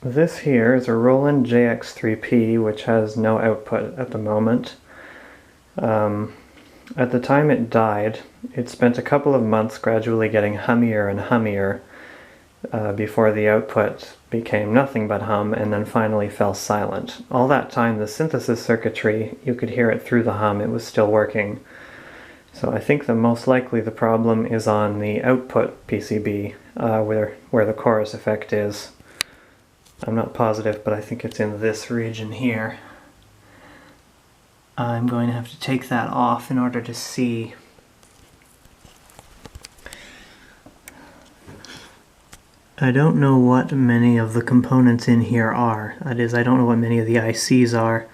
This here is a Roland JX-3P, which has no output at the moment. At the time it died, it spent a couple of months gradually getting hummier and hummier before the output became nothing but hum and then finally fell silent. All that time the synthesis circuitry, you could hear it through the hum, it was still working. So I think that most likely the problem is on the output PCB, where the chorus effect is. I'm not positive, but I think it's in this region here. I'm going to have to take that off in order to see. I don't know what many of the components in here are. That is, I don't know what many of the ICs are.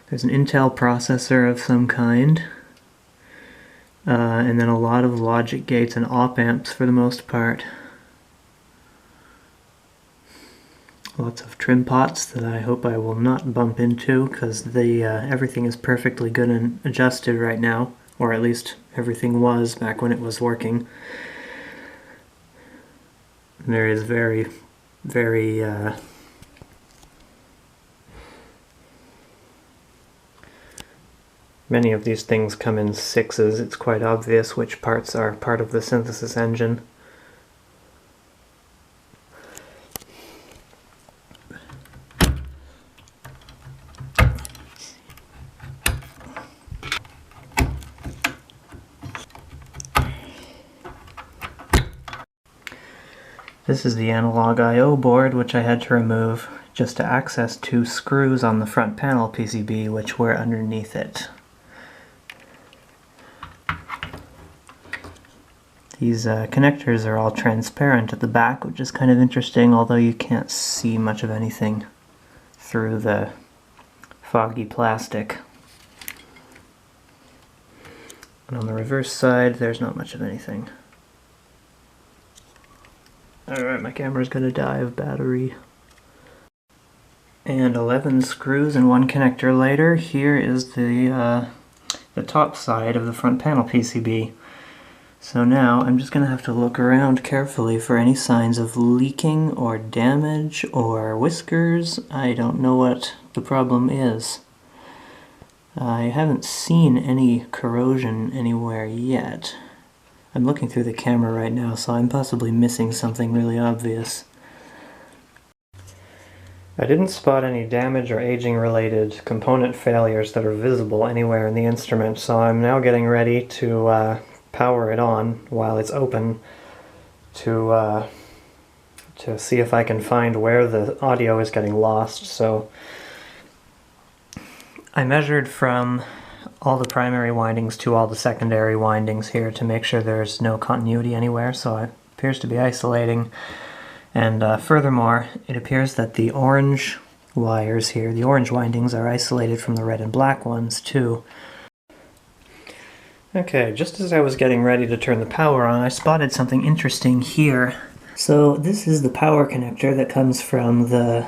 There's an Intel processor of some kind. And then a lot of logic gates and op amps for the most part. Lots of trim pots that I hope I will not bump into, because everything is perfectly good and adjusted right now, or at least everything was back when it was working. There is very many of these things come in 6s. It's quite obvious which parts are part of the synthesis engine. This is the analog I/O board, which I had to remove just to access 2 screws on the front panel PCB, which were underneath it. These connectors are all transparent at the back, which is kind of interesting, although you can't see much of anything through the foggy plastic. And on the reverse side, there's not much of anything. Alright, my camera's gonna die of battery. And 11 screws and 1 connector later, here is the top side of the front panel PCB. So now I'm just gonna have to look around carefully for any signs of leaking or damage or whiskers. I don't know what the problem is. I haven't seen any corrosion anywhere yet. I'm looking through the camera right now, so I'm possibly missing something really obvious. I didn't spot any damage or aging related component failures that are visible anywhere in the instrument, so I'm now getting ready to power it on while it's open to see if I can find where the audio is getting lost. So I measured from all the primary windings to all the secondary windings here to make sure there's no continuity anywhere, so it appears to be isolating. And furthermore, it appears that the orange wires here, the orange windings, are isolated from the red and black ones too. Okay, just as I was getting ready to turn the power on, I spotted something interesting here. So this is the power connector that comes from the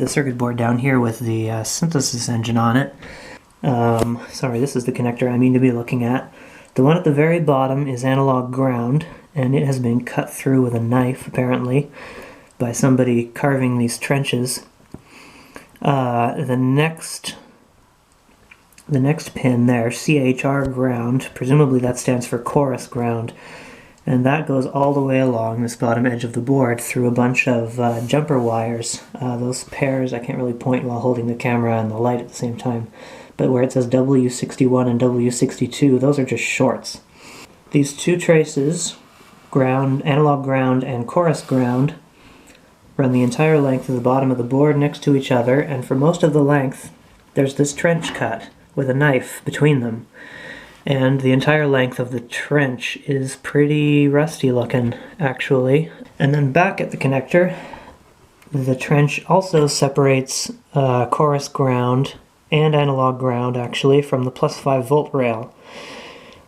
circuit board down here with the synthesis engine on it. Sorry, this is the connector I mean to be looking at. The one at the very bottom is analog ground, and it has been cut through with a knife, apparently, by somebody carving these trenches. The next pin there, CHR ground, presumably that stands for chorus ground, and that goes all the way along this bottom edge of the board through a bunch of jumper wires. Those pairs, I can't really point while holding the camera and the light at the same time, but where it says W61 and W62, those are just shorts. These 2 traces, ground, analog ground and chorus ground, run the entire length of the bottom of the board next to each other, and for most of the length there's this trench cut with a knife between them. And the entire length of the trench is pretty rusty looking, actually. And then back at the connector, the trench also separates chorus ground and analog ground, actually, from the plus 5 volt rail.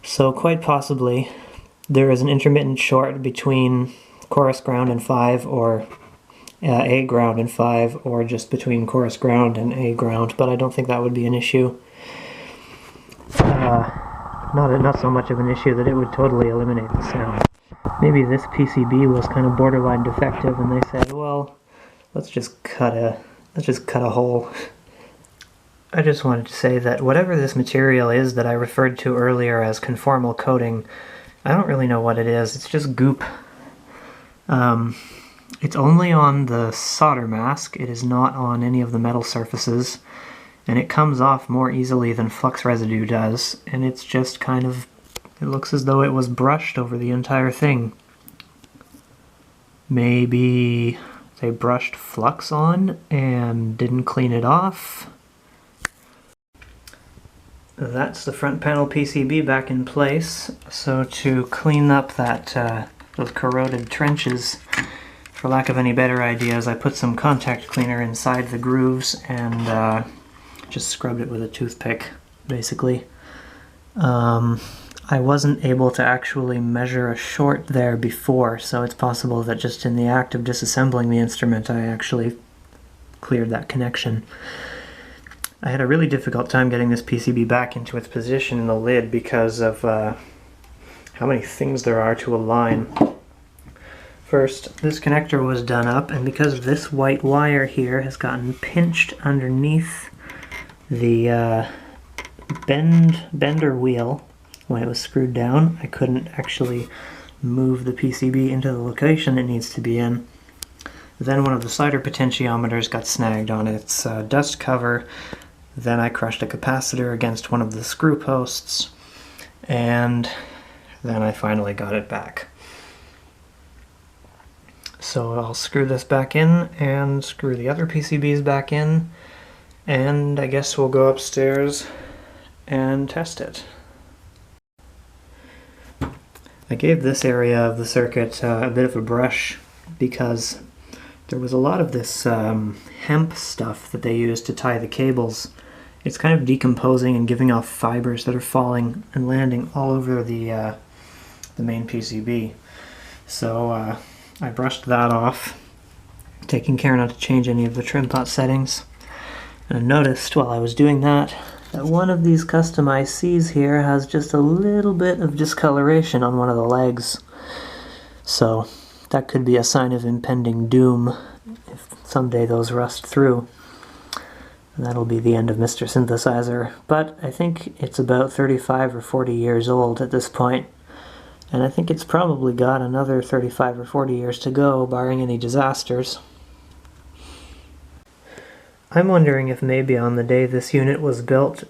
So quite possibly there is an intermittent short between chorus ground and 5, or A ground and 5, or just between chorus ground and A ground, but I don't think that would be an issue. Not so much of an issue that it would totally eliminate the sound. Maybe this PCB was kind of borderline defective and they said, well, let's just cut a hole. I just wanted to say that whatever this material is that I referred to earlier as conformal coating, I don't really know what it is. It's just goop. It's only on the solder mask. It is not on any of the metal surfaces, and it comes off more easily than flux residue does, and it's just kind of, it looks as though it was brushed over the entire thing. Maybe they brushed flux on and didn't clean it off. That's the front panel PCB back in place. So to clean up that those corroded trenches, for lack of any better ideas, I put some contact cleaner inside the grooves and just scrubbed it with a toothpick, basically. I wasn't able to actually measure a short there before, so it's possible that just in the act of disassembling the instrument I actually cleared that connection. I had a really difficult time getting this PCB back into its position in the lid because of how many things there are to align. First, this connector was done up, and because this white wire here has gotten pinched underneath the bender wheel when it was screwed down, I couldn't actually move the PCB into the location it needs to be in. Then one of the solder potentiometers got snagged on its dust cover. Then I crushed a capacitor against one of the screw posts, and then I finally got it back. So I'll screw this back in and screw the other PCBs back in, and I guess we'll go upstairs and test it. I gave this area of the circuit a bit of a brush because there was a lot of this hemp stuff that they used to tie the cables. It's kind of decomposing and giving off fibers that are falling and landing all over the main PCB. So I brushed that off, taking care not to change any of the trim pot settings. And I noticed while I was doing that one of these custom ICs here has just a little bit of discoloration on one of the legs. So that could be a sign of impending doom if someday those rust through. And that'll be the end of Mr. Synthesizer. But I think it's about 35 or 40 years old at this point. And I think it's probably got another 35 or 40 years to go, barring any disasters. I'm wondering if maybe on the day this unit was built,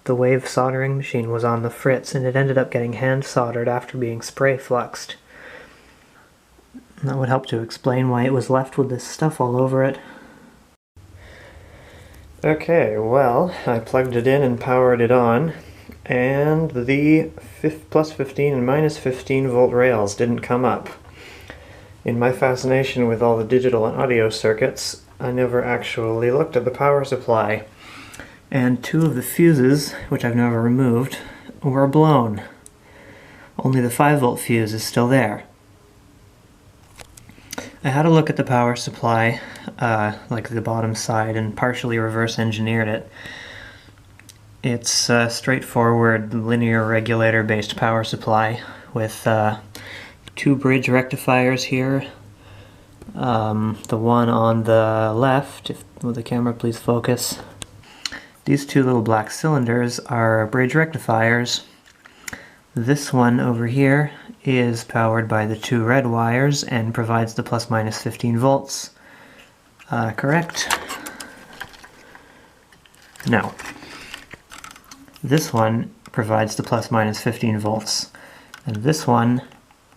the wave soldering machine was on the fritz and it ended up getting hand soldered after being spray fluxed. And that would help to explain why it was left with this stuff all over it. Okay, well, I plugged it in and powered it on, and the plus 15 and minus 15 volt rails didn't come up. In my fascination with all the digital and audio circuits, I never actually looked at the power supply. And two of the fuses, which I've never removed, were blown. Only the 5 volt fuse is still there. I had a look at the power supply, like the bottom side, and partially reverse engineered it. It's a straightforward linear regulator based power supply with 2 bridge rectifiers here. The one on the left, if will the camera please focus. These 2 little black cylinders are bridge rectifiers. This one over here is powered by the 2 red wires and provides the plus minus 15 volts. Correct? No. This one provides the plus minus 15 volts. And this one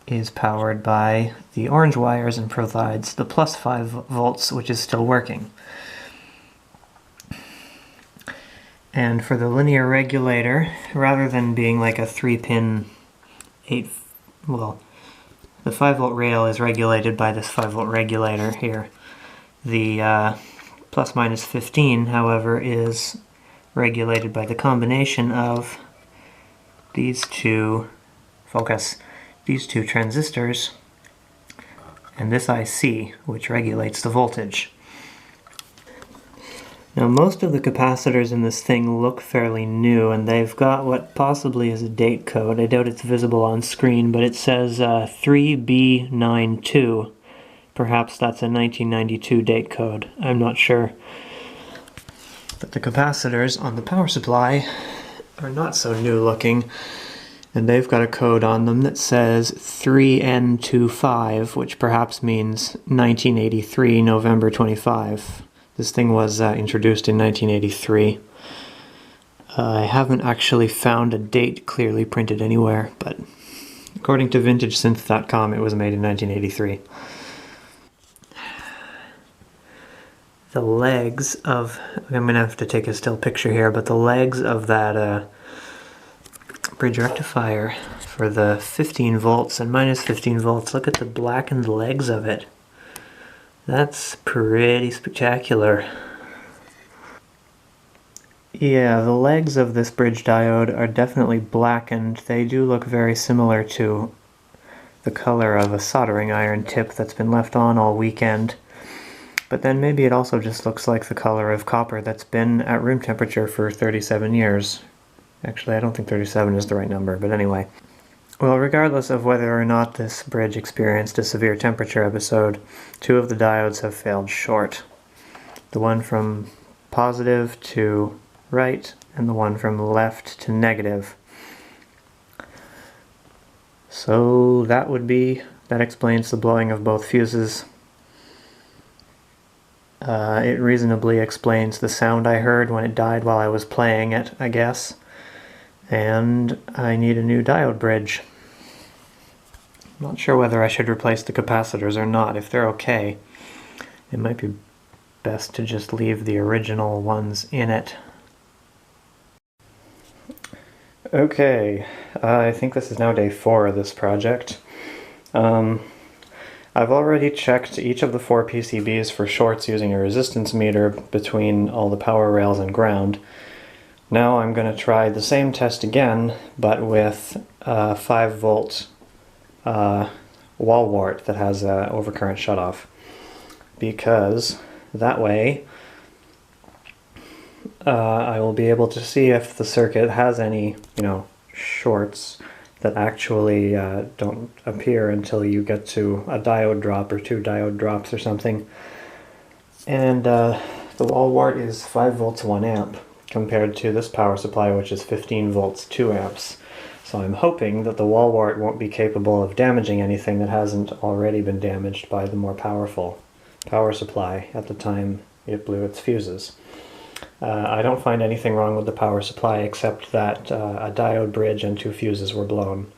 is powered by the orange wires and provides the plus 5 volts, which is still working. And for the linear regulator, rather than being like a 3-pin the 5 volt rail is regulated by this 5 volt regulator here. The plus minus 15, however, is regulated by the combination of these two transistors and this IC, which regulates the voltage. Now, most of the capacitors in this thing look fairly new, and they've got what possibly is a date code. I doubt it's visible on screen, but it says 3B92 Perhaps that's a 1992 date code, I'm not sure. But the capacitors on the power supply are not so new looking, and they've got a code on them that says 3N25, which perhaps means 1983, November 25. This thing was introduced in 1983. I haven't actually found a date clearly printed anywhere, but according to VintageSynth.com, it was made in 1983. The legs of, I'm going to have to take a still picture here, but the legs of that bridge rectifier for the 15 volts and minus 15 volts, look at the blackened legs of it. That's pretty spectacular. Yeah, the legs of this bridge diode are definitely blackened. They do look very similar to the color of a soldering iron tip that's been left on all weekend. But then maybe it also just looks like the color of copper that's been at room temperature for 37 years. Actually, I don't think 37 is the right number, but anyway. Well, regardless of whether or not this bridge experienced a severe temperature episode, two of the diodes have failed short. The one from positive to right, and the one from left to negative. So that explains the blowing of both fuses. It reasonably explains the sound I heard when it died while I was playing it, I guess. And I need a new diode bridge. I'm not sure whether I should replace the capacitors or not. If they're okay, it might be best to just leave the original ones in it. Okay, I think this is now day 4 of this project. I've already checked each of the 4 PCBs for shorts using a resistance meter between all the power rails and ground. Now I'm going to try the same test again, but with a 5 volt wall wart that has an overcurrent shutoff. Because that way I will be able to see if the circuit has any, shorts that actually don't appear until you get to a diode drop or 2 diode drops or something. And the wall wart is 5 volts 1 amp compared to this power supply, which is 15 volts 2 amps. So I'm hoping that the wall wart won't be capable of damaging anything that hasn't already been damaged by the more powerful power supply at the time it blew its fuses. I don't find anything wrong with the power supply except that a diode bridge and 2 fuses were blown.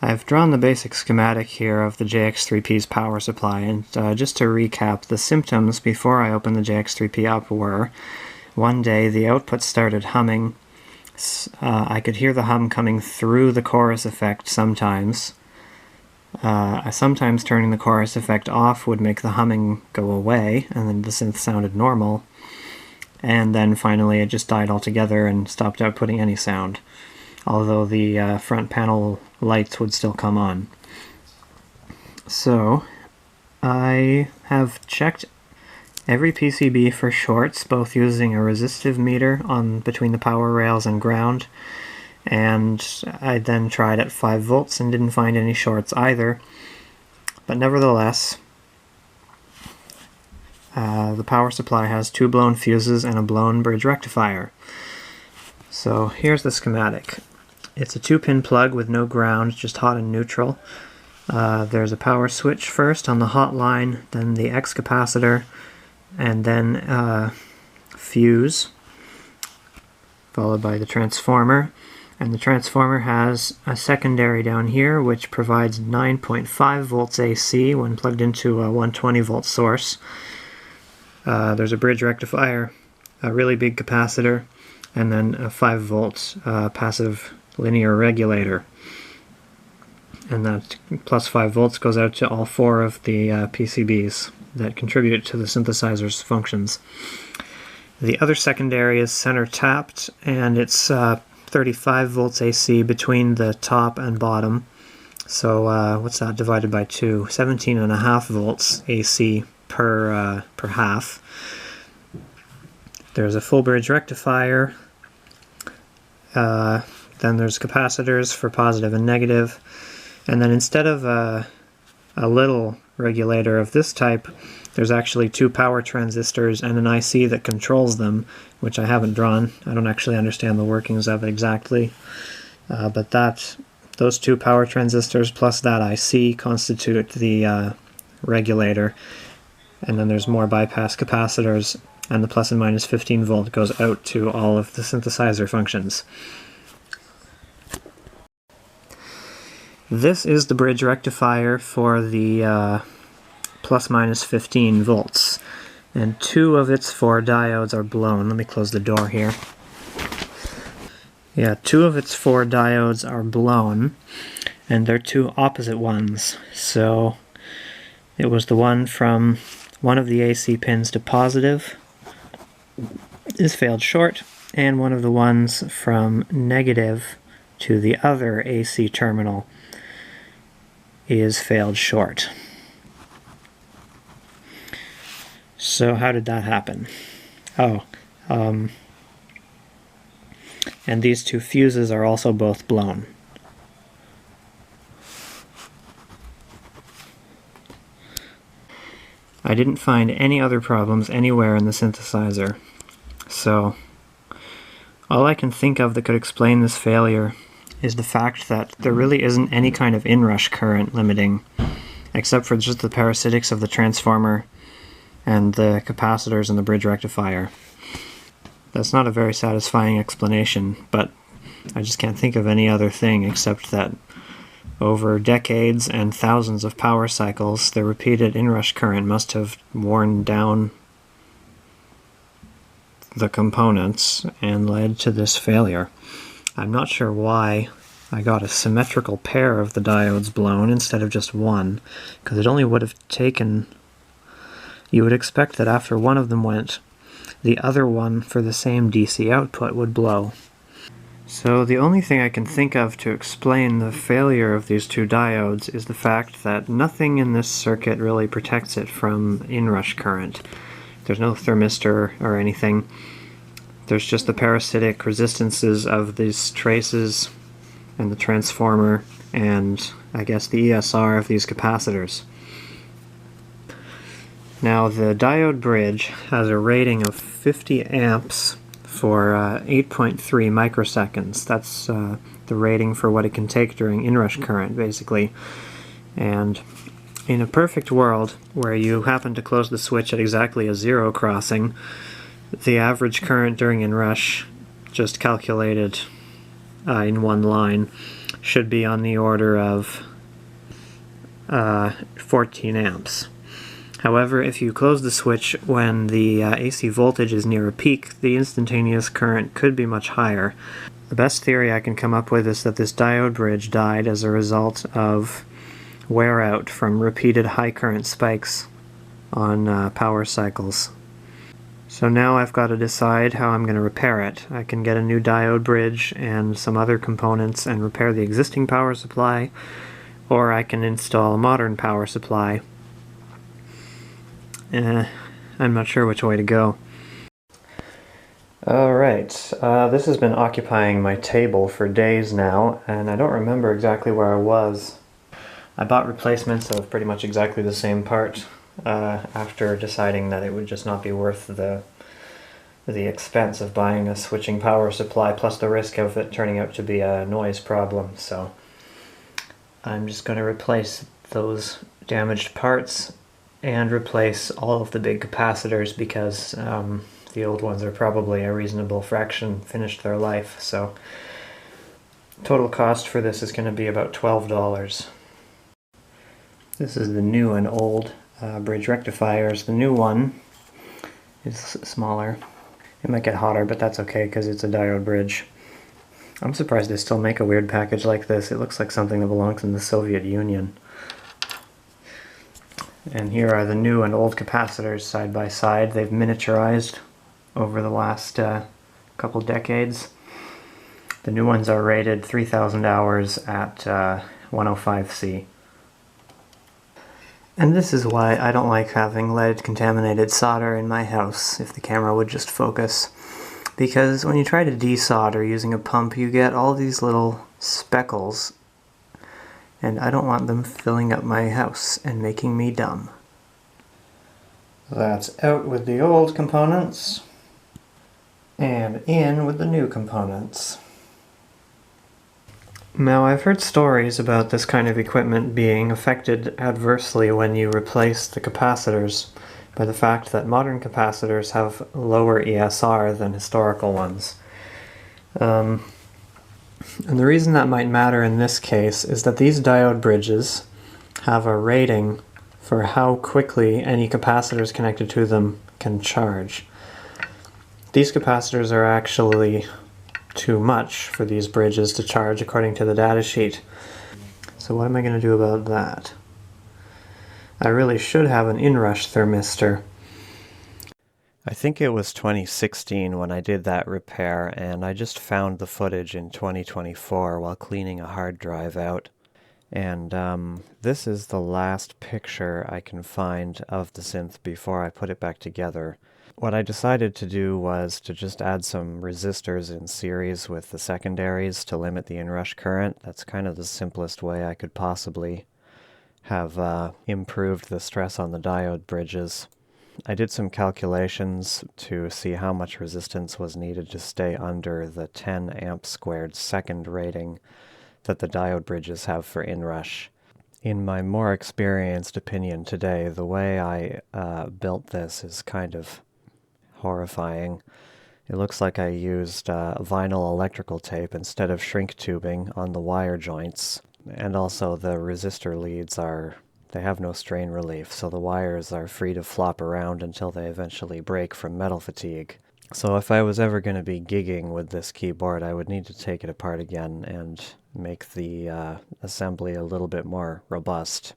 I've drawn the basic schematic here of the JX-3P's power supply, and just to recap, the symptoms before I opened the JX-3P up were, one day the output started humming. I could hear the hum coming through the chorus effect sometimes. Sometimes turning the chorus effect off would make the humming go away, and then the synth sounded normal. And then finally it just died altogether and stopped outputting any sound, although the front panel lights would still come on. So I have checked every PCB for shorts, both using a resistive meter on between the power rails and ground, and I then tried at 5 volts and didn't find any shorts either. But nevertheless, the power supply has 2 blown fuses and a blown bridge rectifier. So here's the schematic. It's a 2-pin plug with no ground, just hot and neutral. There's a power switch first on the hot line, then the X capacitor, and then fuse, followed by the transformer. And the transformer has a secondary down here which provides 9.5 volts AC when plugged into a 120 volt source. There's a bridge rectifier, a really big capacitor, and then a 5 volt passive linear regulator. And that plus 5 volts goes out to all 4 of the PCBs that contribute to the synthesizer's functions. The other secondary is center tapped, and it's 35 volts AC between the top and bottom. So what's that divided by 2? 17.5 volts AC per half. There's a full bridge rectifier. Then there's capacitors for positive and negative. And then instead of a little regulator of this type, there's actually two power transistors and an IC that controls them, which I haven't drawn. I don't actually understand the workings of it exactly, but those two power transistors plus that IC constitute the regulator, and then there's more bypass capacitors, and the plus and minus 15 volt goes out to all of the synthesizer functions. This is the bridge rectifier for the plus minus 15 volts, and two of its four diodes are blown. Let me close the door here. Yeah, two of its four diodes are blown, and they're two opposite ones. So it was the one from one of the AC pins to positive is failed short, and one of the ones from negative to the other AC terminal is failed short. So how did that happen? And these two fuses are also both blown. I didn't find any other problems anywhere in the synthesizer, so all I can think of that could explain this failure is the fact that there really isn't any kind of inrush current limiting, except for just the parasitics of the transformer and the capacitors and the bridge rectifier. That's not a very satisfying explanation, but I just can't think of any other thing except that over decades and thousands of power cycles, the repeated inrush current must have worn down the components and led to this failure. I'm not sure why I got a symmetrical pair of the diodes blown instead of just one, because it only would have taken... You would expect that after one of them went, the other one for the same DC output would blow. So the only thing I can think of to explain the failure of these two diodes is the fact that nothing in this circuit really protects it from inrush current. There's no thermistor or anything. There's just the parasitic resistances of these traces and the transformer and I guess the ESR of these capacitors. Now the diode bridge has a rating of 50 amps for 8.3 microseconds. That's the rating for what it can take during inrush current, basically. And in a perfect world where you happen to close the switch at exactly a zero crossing, the average current during inrush, just calculated in one line, should be on the order of 14 amps. However, if you close the switch when the AC voltage is near a peak, the instantaneous current could be much higher. The best theory I can come up with is that this diode bridge died as a result of wear out from repeated high current spikes on power cycles. So now I've got to decide how I'm going to repair it. I can get a new diode bridge and some other components and repair the existing power supply, or I can install a modern power supply. I'm not sure which way to go. Alright, this has been occupying my table for days now, and I don't remember exactly where I was. I bought replacements of pretty much exactly the same part after deciding that it would just not be worth the expense of buying a switching power supply plus the risk of it turning out to be a noise problem. So I'm just going to replace those damaged parts and replace all of the big capacitors because the old ones are probably a reasonable fraction finished their life. So total cost for this is going to be about $12. This is the new and old bridge rectifiers. The new one is smaller. It might get hotter, but that's okay because it's a diode bridge. I'm surprised they still make a weird package like this. It looks like something that belongs in the Soviet Union. And here are the new and old capacitors side by side. They've miniaturized over the last couple decades. The new ones are rated 3,000 hours at 105C. And this is why I don't like having lead-contaminated solder in my house, if the camera would just focus. Because when you try to desolder using a pump, you get all these little speckles and I don't want them filling up my house and making me dumb. That's out with the old components, and in with the new components. Now, I've heard stories about this kind of equipment being affected adversely when you replace the capacitors by the fact that modern capacitors have lower ESR than historical ones. And the reason that might matter in this case is that these diode bridges have a rating for how quickly any capacitors connected to them can charge. These capacitors are actually too much for these bridges to charge according to the datasheet. So what am I going to do about that? I really should have an inrush thermistor. I think it was 2016 when I did that repair, and I just found the footage in 2024 while cleaning a hard drive out. And this is the last picture I can find of the synth before I put it back together. What I decided to do was to just add some resistors in series with the secondaries to limit the inrush current. That's kind of the simplest way I could possibly have improved the stress on the diode bridges. I did some calculations to see how much resistance was needed to stay under the 10 amp squared second rating that the diode bridges have for inrush. In my more experienced opinion today, the way I built this is kind of horrifying. It looks like I used vinyl electrical tape instead of shrink tubing on the wire joints, and also the resistor leads they have no strain relief, so the wires are free to flop around until they eventually break from metal fatigue. So if I was ever going to be gigging with this keyboard, I would need to take it apart again and make the assembly a little bit more robust,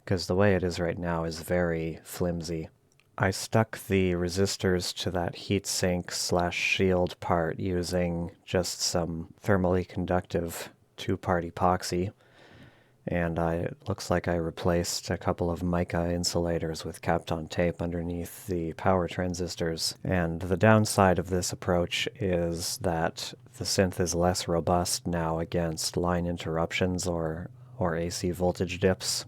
because the way it is right now is very flimsy. I stuck the resistors to that heatsink / shield part using just some thermally conductive 2-part epoxy, and it looks like I replaced a couple of mica insulators with Kapton tape underneath the power transistors. And the downside of this approach is that the synth is less robust now against line interruptions or AC voltage dips.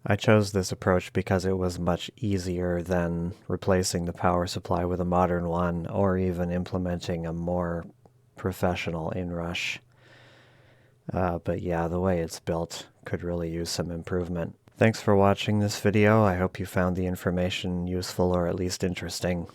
I chose this approach because it was much easier than replacing the power supply with a modern one, or even implementing a more professional inrush. But yeah, the way it's built could really use some improvement. Thanks for watching this video. I hope you found the information useful or at least interesting.